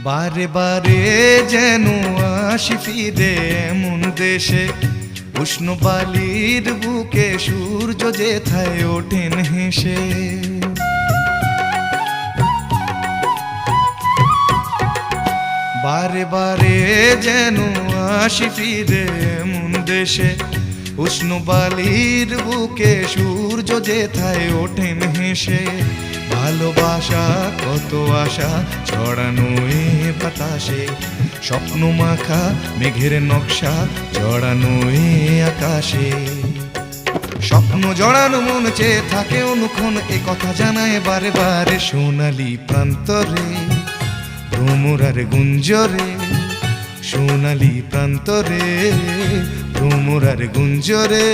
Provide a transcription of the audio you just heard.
বারে বারে যেন আসি ফিরে এমন দেশে, উষ্ণ বালির বুকে সূর্য যেথায় ওঠেন হেসে। বারে বারে যেন আসি ফিরে এমন দেশে, উষ্ণ বালির বুকে সূর্য যেথায় ওঠেন হেসে। ভালোবাসা কত আশা ছড়ানো এ বাতাসে, স্বপ্ন মাখা মেঘের নকশা জড়ানো এ আকাশে। স্বপ্ন জড়ানো মন চেয়ে থাকে অনুক্ষণ, এ কথা জানায় বারে বারে সোনালি প্রান্তরে ভ্রমরার গুঞ্জরে। সোনালি প্রান্তরে ভ্রমরার গুঞ্জরে।